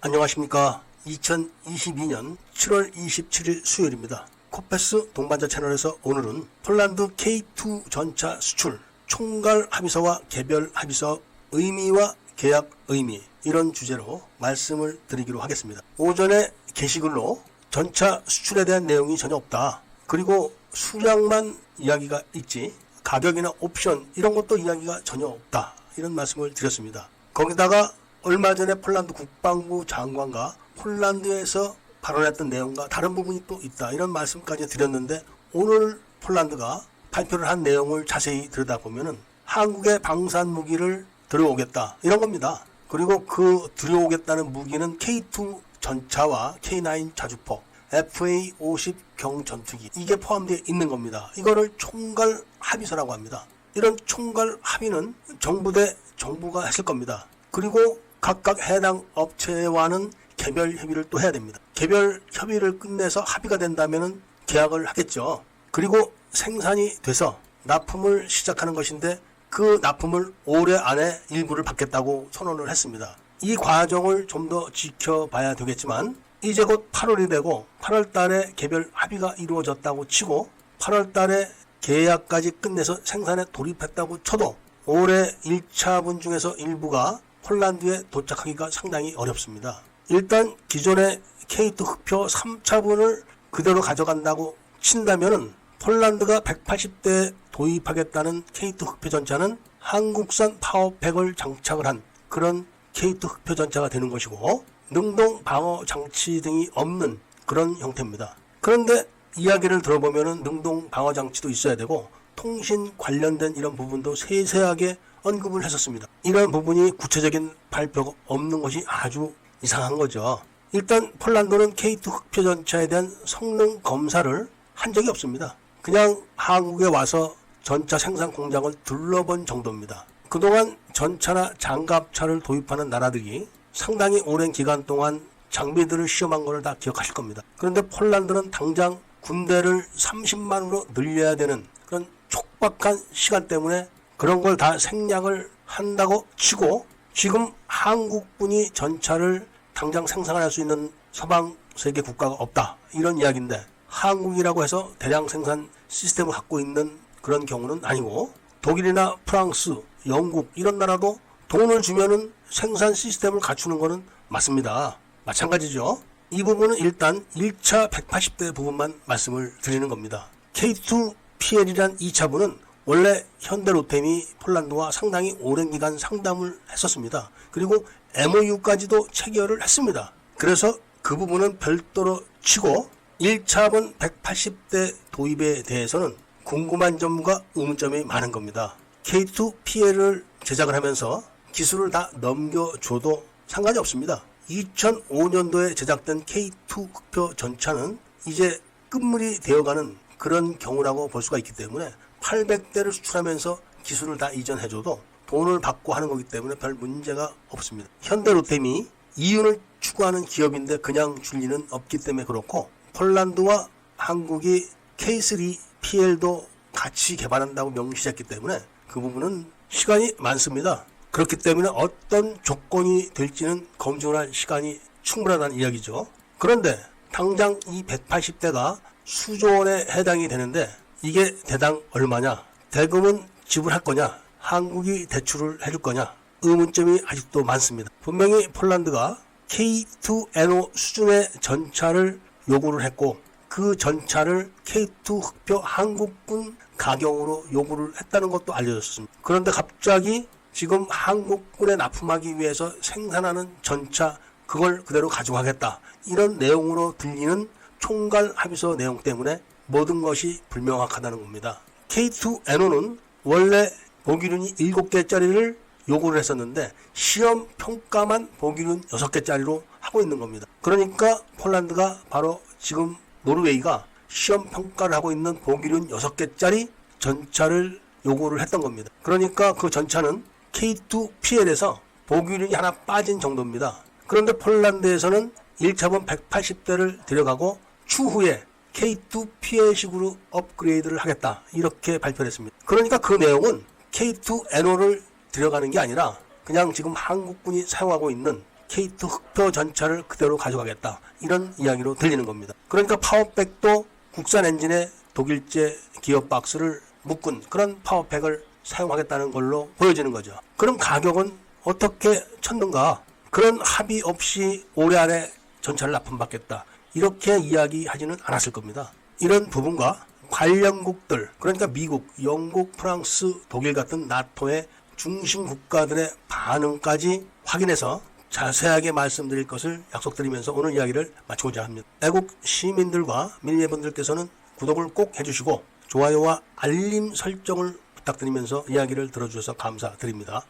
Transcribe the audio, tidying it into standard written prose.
안녕하십니까. 2022년 7월 27일 수요일입니다. 코페스 동반자 채널에서 오늘은 폴란드 K2 전차 수출 총괄 합의서와 개별 합의서 의미와 계약 의미, 이런 주제로 말씀을 드리기로 하겠습니다. 오전에 게시글로 전차 수출에 대한 내용이 전혀 없다, 그리고 수량만 이야기가 있지 가격이나 옵션 이런 것도 이야기가 전혀 없다, 이런 말씀을 드렸습니다. 거기다가 얼마 전에 폴란드 국방부 장관과 폴란드에서 발언했던 내용과 다른 부분이 또 있다, 이런 말씀까지 드렸는데, 오늘 폴란드가 발표를 한 내용을 자세히 들여다보면은 한국의 방산 무기를 들여오겠다, 이런 겁니다. 그리고 그 들여오겠다는 무기는 K2 전차와 K9 자주포, FA-50 경전투기, 이게 포함되어 있는 겁니다. 이거를 총괄 합의서라고 합니다. 이런 총괄 합의는 정부 대 정부가 했을 겁니다. 그리고 각각 해당 업체와는 개별 협의를 또 해야 됩니다. 개별 협의를 끝내서 합의가 된다면은 계약을 하겠죠. 그리고 생산이 돼서 납품을 시작하는 것인데, 그 납품을 올해 안에 일부를 받겠다고 선언을 했습니다. 이 과정을 좀 더 지켜봐야 되겠지만, 이제 곧 8월이 되고 8월 달에 개별 합의가 이루어졌다고 치고 8월 달에 계약까지 끝내서 생산에 돌입했다고 쳐도 올해 1차분 중에서 일부가 폴란드에 도착하기가 상당히 어렵습니다. 일단 기존의 K2 흑표 3차분을 그대로 가져간다고 친다면은 폴란드가 180대 도입하겠다는 K2 흑표 전차는 한국산 파워팩을 장착을 한 그런 K2 흑표 전차가 되는 것이고, 능동 방어 장치 등이 없는 그런 형태입니다. 그런데 이야기를 들어보면은 능동 방어 장치도 있어야 되고 통신 관련된 이런 부분도 세세하게 언급을 했었습니다. 이런 부분이 구체적인 발표가 없는 것이 아주 이상한 거죠. 일단 폴란드는 K2 흑표 전차에 대한 성능 검사를 한 적이 없습니다. 그냥 한국에 와서 전차 생산 공장을 둘러본 정도입니다. 그동안 전차나 장갑차를 도입하는 나라들이 상당히 오랜 기간 동안 장비들을 시험한 것을 다 기억하실 겁니다. 그런데 폴란드는 당장 군대를 30만으로 늘려야 되는 그런 촉박한 시간 때문에 그런 걸 다 생략을 한다고 치고, 지금 한국군이 전차를 당장 생산할 수 있는 서방 세계 국가가 없다, 이런 이야기인데, 한국이라고 해서 대량 생산 시스템을 갖고 있는 그런 경우는 아니고, 독일이나 프랑스, 영국 이런 나라도 돈을 주면은 생산 시스템을 갖추는 거는 맞습니다. 마찬가지죠. 이 부분은 일단 1차 180대 부분만 말씀을 드리는 겁니다. K2PL이란 2차분은 원래 현대로템이 폴란드와 상당히 오랜 기간 상담을 했었습니다. 그리고 MOU까지도 체결을 했습니다. 그래서 그 부분은 별도로 치고 1차분 180대 도입에 대해서는 궁금한 점과 의문점이 많은 겁니다. K2PL을 제작을 하면서 기술을 다 넘겨줘도 상관이 없습니다. 2005년도에 제작된 K2 흑표 전차는 이제 끝물이 되어가는 그런 경우라고 볼 수가 있기 때문에 800대를 수출하면서 기술을 다 이전해줘도 돈을 받고 하는 거기 때문에 별 문제가 없습니다. 현대로템이 이윤을 추구하는 기업인데 그냥 줄 리는 없기 때문에 그렇고, 폴란드와 한국이 K3PL도 같이 개발한다고 명시했기 때문에 그 부분은 시간이 많습니다. 그렇기 때문에 어떤 조건이 될지는 검증을 할 시간이 충분하다는 이야기죠. 그런데 당장 이 180대가 수조 원에 해당이 되는데, 이게 대당 얼마냐, 대금은 지불할 거냐, 한국이 대출을 해줄 거냐, 의문점이 아직도 많습니다. 분명히 폴란드가 K2NO 수준의 전차를 요구를 했고, 그 전차를 K2 흑표 한국군 가격으로 요구를 했다는 것도 알려졌습니다. 그런데 갑자기 지금 한국군에 납품하기 위해서 생산하는 전차, 그걸 그대로 가져가겠다, 이런 내용으로 들리는 총괄 합의서 내용 때문에 모든 것이 불명확하다는 겁니다. K2NO는 원래 보기륜이 7개짜리를 요구를 했었는데 시험 평가만 보기륜 6개짜리로 하고 있는 겁니다. 그러니까 폴란드가 바로 지금 노르웨이가 시험 평가를 하고 있는 보기륜 6개짜리 전차를 요구를 했던 겁니다. 그러니까 그 전차는 K2PL에서 보기륜이 하나 빠진 정도입니다. 그런데 폴란드에서는 1차분 180대를 들여가고 추후에 K2 PL식으로 업그레이드를 하겠다 이렇게 발표를 했습니다. 그러니까 그 내용은 K2NO를 들여가는 게 아니라 그냥 지금 한국군이 사용하고 있는 K2 흑표 전차를 그대로 가져가겠다 이런 이야기로 들리는 겁니다. 그러니까 파워팩도 국산 엔진에 독일제 기어박스를 묶은 그런 파워팩을 사용하겠다는 걸로 보여지는 거죠. 그럼 가격은 어떻게 쳤는가? 그런 합의 없이 올해 안에 전차를 납품받겠다 이렇게 이야기하지는 않았을 겁니다. 이런 부분과 관련국들, 그러니까 미국, 영국, 프랑스, 독일 같은 나토의 중심 국가들의 반응까지 확인해서 자세하게 말씀드릴 것을 약속드리면서 오늘 이야기를 마치고자 합니다. 애국 시민들과 밀리분들께서는 구독을 꼭 해주시고 좋아요와 알림 설정을 부탁드리면서 이야기를 들어주셔서 감사드립니다.